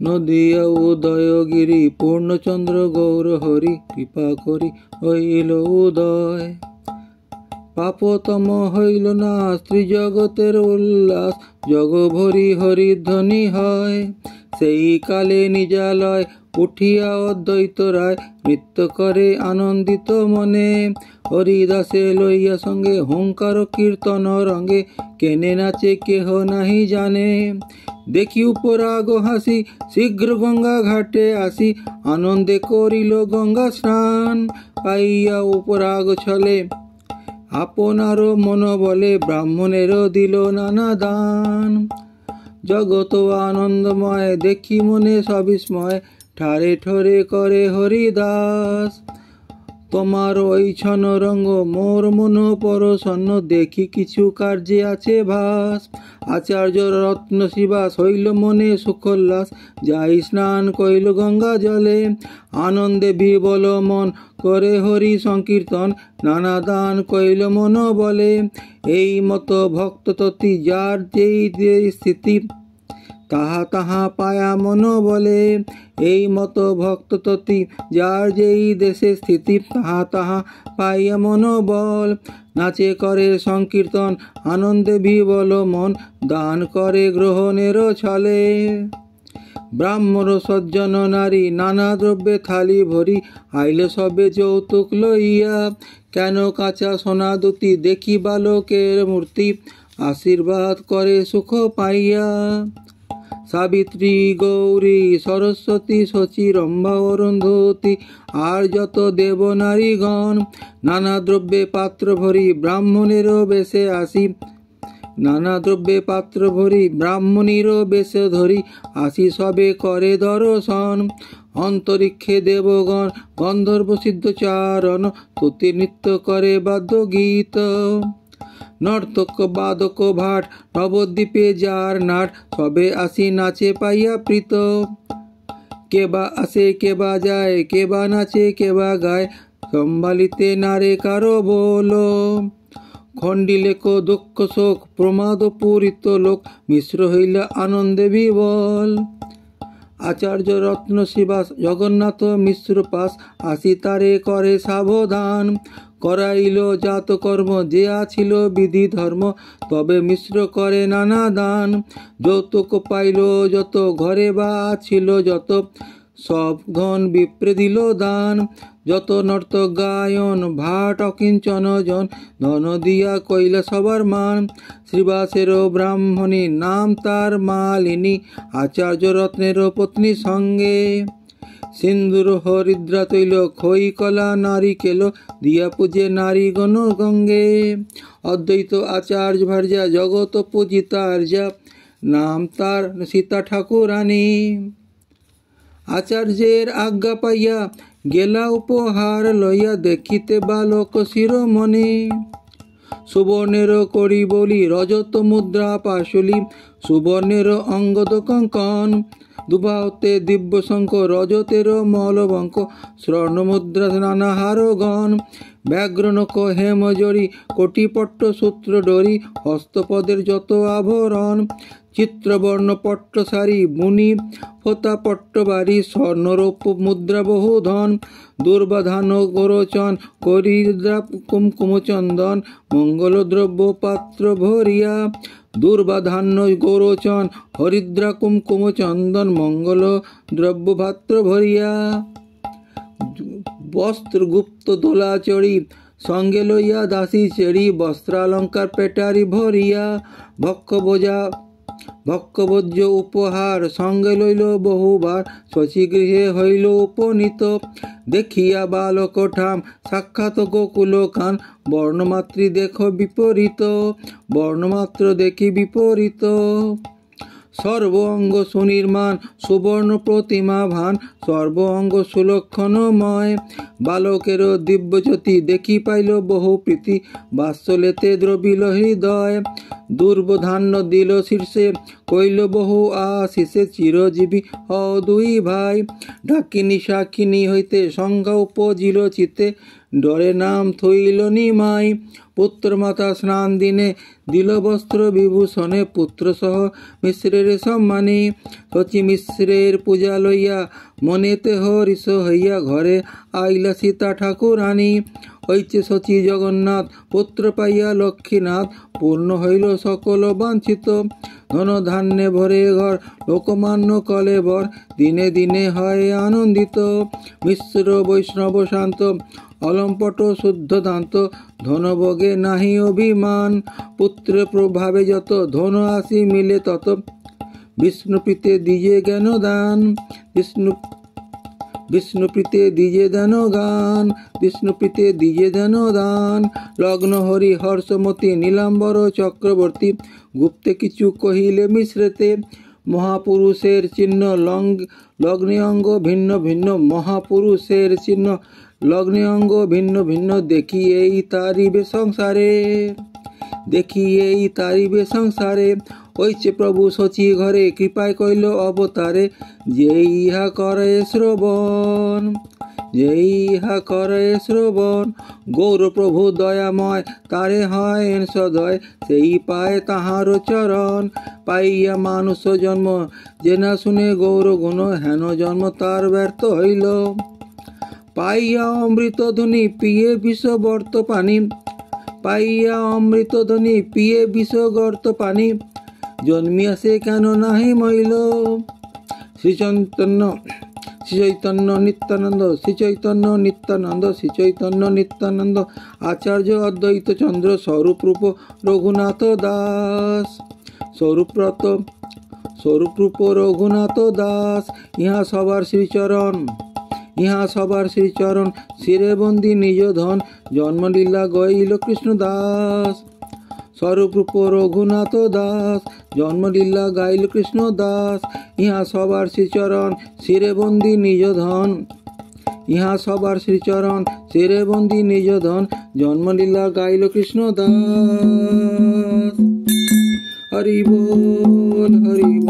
নদিয়া উদয়গিরি পূর্ণচন্দ্র গৌর হরি কৃপা করি হইল উদয়। পাপতম হইল না স্ত্রী জগতের উল্লাস, জগ ভরি হরিধ্বনি হয়। সেই কালে নিজালয় উঠিয়া অদ্বৈত রায়, নৃত্য করে আনন্দিত মনে। হরিদাসে লইয়া সঙ্গে হুঙ্কার কীর্তন রঙ্গে, কেনে নাচে কেহ নাহি জানে। দেখি উপরাগ হাসি শীঘ্র গঙ্গা ঘাটে আসি, আনন্দে করিল গঙ্গা স্নান। পাইয়া উপরাগ ছলে আপনারও মন বলে, ব্রাহ্মণেরও দিল নানা দান। জগত আনন্দময় দেখি মনে সবিস্ময়, ঠারে ঠরে করে হরিদাস। তোমার ওই ছন রঙ্গ মোর মন পরশন্ন, দেখি কিছু কার্যে আছে ভাস। আচার্য রত্ন শিবাস হইল মনে সুখোল্লাস, যাই স্নান কইল গঙ্গা জলে। আনন্দে বিবল মন করে হরি সংকীর্তন, নানা দান কইল মন বলে। এই মতো ভক্ত ততি যার যেই স্থিতি, তাহা তাহা পায়া মন বলে। এই মতো ভক্ত ততি যার যেই দেশে স্থিতি, তাহা তাহা পাইয়া মন বল। নাচে করে সংকীর্তন আনন্দে বিবল মন, দান করে গ্রহণেরও ছলে। ব্রাহ্মণ সজ্জন নারী নানা দ্রব্যে থালি ভরি, আইল সবে যৌতুক লইয়া। কেন কাঁচা সোনা দুটি দেখি বালকের মূর্তি, আশীর্বাদ করে সুখ পাইয়া। সাবিত্রী গৌরী সরস্বতী শচী রম্ভা অরুন্ধতী, আর যত দেব নারীগণ, নানা দ্রব্যে পাত্র ভরি ব্রাহ্মণেরও বেশে আসি। নানা দ্রব্যে পাত্র ভরি ব্রাহ্মণীরও বেশে ধরি, আসি সবে করে দর্শন। অন্তরিক্ষে দেবগণ গন্ধর্ব সিদ্ধ চারণ, তুতি নৃত্য করে বাদ্য গীত। নর্তক বাদক ভাট নবদ্বীপে যার নাট, সবে আসি নাচে পাইয়া প্রীত। কেবা আসে কেবা যায়, কেবা নাচে কেবা গায়, সম্ভালিতে নারে কারো বলো। খণ্ডিলেক দুঃখ শোক প্রমাদ পূরিত লোক, মিশ্র হইল আনন্দে বিবল। আচার্য রত্ন শিবাস জগন্নাথ মিশ্র পাস, আসি তারে করে সাবধান। করাইল জাত কর্ম যে আছিল বিধি ধর্ম, তবে মিশ্র করে নানা দান। যৌতুক পাইল যত ঘরে বা ছিল যত, সব ধন বিপ্রে দিল দান। যত নর্তক গায়ন ভাট অকিঞ্চন জন, ধন দিয়া কইলা সবার মান। শ্রীবাসেরও ব্রাহ্মণী নাম তার মালিনী, আচার্য রত্নেরও পত্নী সঙ্গে। সিন্দুর হরিদ্রা তৈল খই কলা নারিকেল, দিয়া পূজে নারীগণ গঙ্গে। অদ্বৈত আচার্য ভার্যা জগত পূজিতার্যা, নাম তার সীতা ঠাকুরানী। আচার্যের আজ্ঞা পাইয়া গেলা উপহার লইয়া, দেখিতে বালক শিরোমণি। সুবর্ণের করি বলি রজত মুদ্রা পাশলি, সুবর্ণের অঙ্গদ কঙ্কন। দুবাহতে দিব্য শঙ্খ রজতের মলবঙ্ক, স্বর্ণ মুদ্রা নানা হারগণ। ব্যাঘ্রনক হেমজরি কোটিপট্ট সূত্র ডরি, হস্তপদের যত আভরণ। চিত্রবর্ণ পট্ট সারি মুনি ফোতা পট্ট বাড়ি, স্বর্ণরৌপ মুদ্রা বহুধন। দুর্বাধান গোরচন করিদ্রা কুমকুমচন্দন, মঙ্গল দ্রব্য পাত্র ভরিয়া। দুর্বাধান্য গোরচন হরিদ্রা কুমকুম চন্দন, মঙ্গল দ্রব্য পাত্র ভরিয়া। বস্ত্র গুপ্ত দোলা চড়ি সঙ্গে লইয়া দাসী চেড়ি, বস্ত্রালঙ্কার পেটারি ভরিয়া। ভক্ষ্যভোজ্য উপহার সঙ্গে লইল বহুবার, শশীগৃহে হইল উপনীত। দেখিয়া বালক ঠাম সাক্ষাৎ গোকুল কান, বর্ণমাত্রী দেখ বিপরীত। বর্ণমাত্র দেখি বিপরীত। সর্ব অঙ্গ সুনির্মাণ সুবর্ণ প্রতিমা ভান, সর্ব অঙ্গ সুলক্ষণময়। বালকেরও দিব্যজ্যোতি দেখি পাইল বহু প্রীতি, বাৎসলেতে দ্রবিল হৃদয়। দুর্বধান্য দিল শীর্ষে, কইল বহু আশিসে চিরজীবী হও দুই ভাই। ডাকিনী শাকিনী হইতে সংজ্ঞা উপজিল চিতে, ডরে নাম থইল নিমাই। পুত্র মাতা স্নান দিনে দিল বস্ত্র বিভূষণে, পুত্র সহ মিশ্রের সম্মানী। শচী মিশ্রের পূজা লইয়া মনেতে হরিষ হইয়া, ঘরে আইলা সীতা ঠাকুরানী। হইছে শচী জগন্নাথ পুত্র পাইয়া লক্ষ্মীনাথ, পূর্ণ হইল সকল বাঞ্ছিত। ধন ধান্যে ভরে ঘর লোকমান্য কলেবর, দিনে দিনে হয় আনন্দিত। মিশ্র বৈষ্ণব শান্ত অলম্পট শুদ্ধ দান্ত, ধনভোগে নাহি অভিমান। পুত্র প্রভাবে যত ধন আসি মিলে তত, বিষ্ণুপ্রীতে দিজে জ্ঞান দান। বিষ্ণুপ্রীতে দিজে দান গান, বিষ্ণুপ্রীতে দিজে দান দান। লগ্ন হরি হর্ষমতি নীলাম্বর চক্রবর্তী, গুপ্তে কিছু কহিলে মিশ্রেতে। মহাপুরুষের চিহ্ন লগ্নে অঙ্গ ভিন্ন ভিন্ন, মহাপুরুষের চিহ্ন লগ্নে অঙ্গ ভিন্ন ভিন্ন। দেখি এই তারিবে সংসারে, দেখি এই তারিবে সংসারে। হইছে প্রভু শচী ঘরে, কৃপায় কইল অবতারে। যে ইহা করে শ্রবণ, যে ইহা করে শ্রবণ, গৌর প্রভু দয়াময় তারে হয় সদয়। সেই পায় তাহার চরণ, পাইয়া মানুষ জন্ম যে না শুনে গৌর গুণ, হেন জন্ম তার ব্যর্থ হইল। পাইয়া অমৃত ধ্বনি পিয়ে বিষ বর্ত পানি, পাইয়া অমৃত ধ্বনি পিয়ে বিষ গর্ত পানি। জন্মিয়া সে কেন নাহি মইল। শ্রীচৈতন্য শ্রীচৈতন্য নিত্যানন্দ, শ্রীচৈতন্য নিত্যানন্দ, শ্রীচৈতন্য নিত্যানন্দ। আচার্য অদ্বৈত চন্দ্র, স্বরূপরূপ রঘুনাথ দাস। স্বরূপরূপ রঘুনাথ দাস। ইহা সবার শ্রীচরণ, ইহা সবার শ্রীচরণ। শিরে বন্দি নিজ ধন, জন্মলীলা গইল কৃষ্ণদাস। স্বরূপরূপ রঘুনাথ দাস, জন্মলীলা গাইল কৃষ্ণ দাস। ইহা সবার শ্রীচরণ, শিরে বন্দি নিজ ধন। ইহা সবার শ্রীচরণ, শিরে বন্দি নিজ ধন। জন্মলীলা গাইল কৃষ্ণ দাস। হরি বল হরি বল।